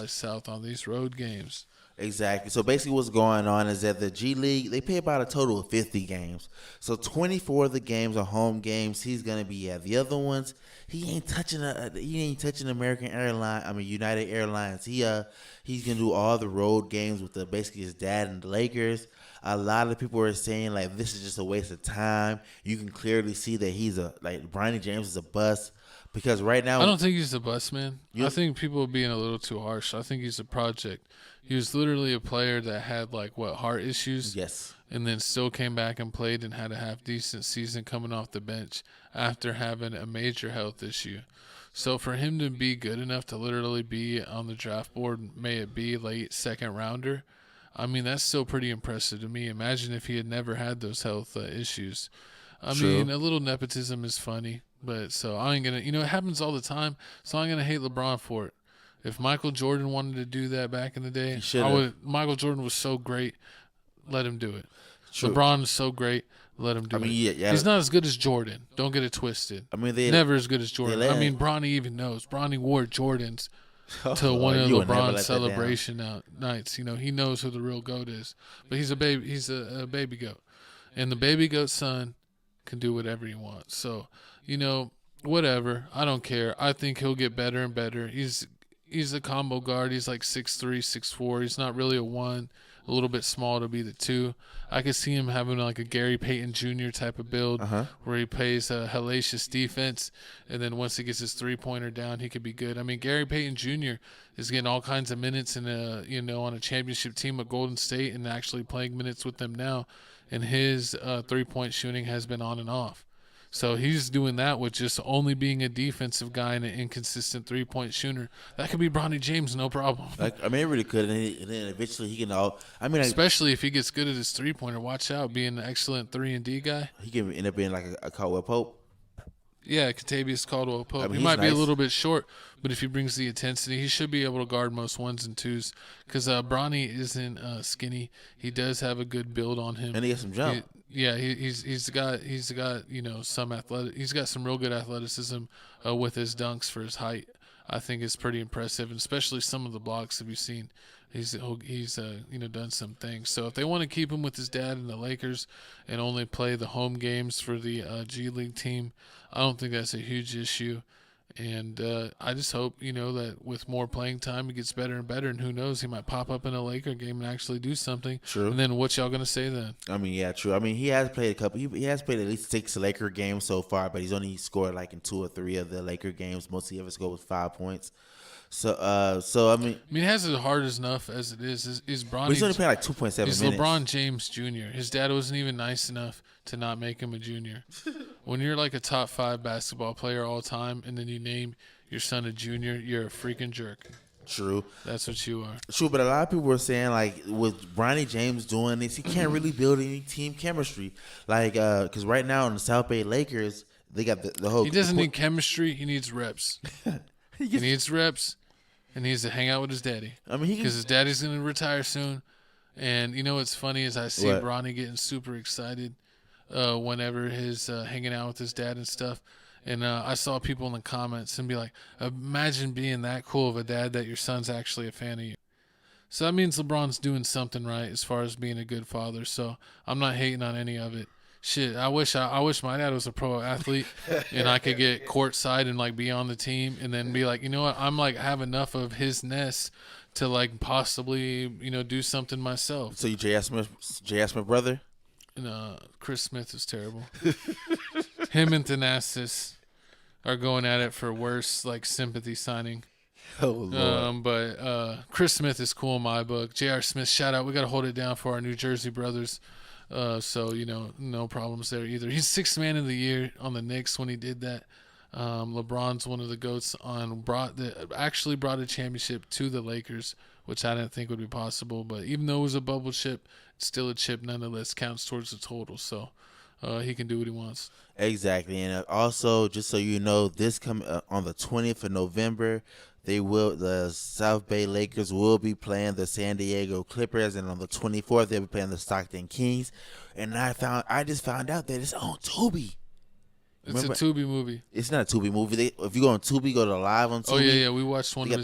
fly south on these road games. Exactly. So basically what's going on is that the G League, they play about a total of 50 games. So 24 of the games are home games. He's going to be at the other ones. He ain't touching American Airlines, United Airlines. He's going to do all the road games with basically his dad and the Lakers. A lot of people are saying like this is just a waste of time. You can clearly see that Bronny James is a bust. Because right now, I don't think he's a bust, man. I think people are being a little too harsh. I think he's a project. He was literally a player that had heart issues. Yes. And then still came back and played and had a half-decent season coming off the bench after having a major health issue. So for him to be good enough to literally be on the draft board, may it be late second rounder, I mean, that's still pretty impressive to me. Imagine if he had never had those health issues. I mean, a little nepotism is funny. But so I ain't going to, it happens all the time. So I'm going to hate LeBron for it. If Michael Jordan wanted to do that back in the day, Michael Jordan was so great, let him do it. True. LeBron is so great, let him do it. Yeah. He's not as good as Jordan. Don't get it twisted. Never as good as Jordan. Bronny even knows. Bronny wore Jordans to one of LeBron's celebration nights. He knows who the real GOAT is. But he's a baby. He's a baby goat. And the baby goat's son can do whatever he wants. So, whatever. I don't care. I think he'll get better and better. He's a combo guard. He's like 6'3", 6'4". He's not really a 1, a little bit small to be the 2. I could see him having like a Gary Payton Jr. type of build where he plays a hellacious defense, and then once he gets his three-pointer down, he could be good. I mean, Gary Payton Jr. is getting all kinds of minutes on a championship team at Golden State and actually playing minutes with them now, and his three-point shooting has been on and off. So he's doing that with just only being a defensive guy and an inconsistent three-point shooter. That could be Bronny James, no problem. It really could. And then eventually he can especially if he gets good at his three-pointer. Watch out, being an excellent 3-and-D guy. He can end up being like a Caldwell Pope. Yeah, Kentavious Caldwell Pope. He might be a little bit short, but if he brings the intensity, he should be able to guard most 1s and 2s. Because Bronny isn't skinny. He does have a good build on him. And he has some jump. He's got some athletic. He's got some real good athleticism with his dunks for his height. I think it's pretty impressive, and especially some of the blocks have you seen. He's done some things. So if they want to keep him with his dad in the Lakers and only play the home games for the G League team, I don't think that's a huge issue. And I just hope, that with more playing time, he gets better and better. And who knows, he might pop up in a Laker game and actually do something. True. And then what y'all going to say then? True. He has played he has played at least 6 Laker games so far, but he's only scored like in 2 or 3 of the Laker games. Most he ever scored was 5 points. He has it hard enough as it is. Is Bronny? But he's only playing like 2.7 minutes. He's LeBron James Jr. His dad wasn't even nice enough to not make him a junior. When you're like a top 5 basketball player all time, and then you name your son a junior, you're a freaking jerk. True. That's what you are. True, but a lot of people were saying like with Bronny James doing this, he can't really build any team chemistry. Because right now in the South Bay Lakers, they got the whole. He doesn't need chemistry. He needs reps. He needs reps. And he needs to hang out with his daddy. Because his daddy's going to retire soon. And what's funny is I see Bronny getting super excited whenever he's hanging out with his dad and stuff. And I saw people in the comments and be like, imagine being that cool of a dad that your son's actually a fan of you. So that means LeBron's doing something right as far as being a good father. So I'm not hating on any of it. Shit, I wish my dad was a pro athlete and I could get courtside and be on the team and then be like, you know what, I'm have enough of his nest to possibly do something myself. So you J.R. Smith brother? And Chris Smith is terrible. Him and Thanasis are going at it for worse sympathy signing. Oh Lord. But Chris Smith is cool in my book. J.R. Smith, shout out. We got to hold it down for our New Jersey brothers. So, no problems there either. He's 6th man of the year on the Knicks when he did that. LeBron's one of the GOATs actually brought a championship to the Lakers, which I didn't think would be possible. But even though it was a bubble chip, it's still a chip nonetheless, counts towards the total. So he can do what he wants. Exactly. And also, just so you know, this on the 20th of November, the South Bay Lakers will be playing the San Diego Clippers, and on the 24th they'll be playing the Stockton Kings. And I just found out that it's on Tubi. It's a Tubi movie. It's not a Tubi movie. If you go on Tubi, go to Live on Tubi. Oh yeah, we watched one of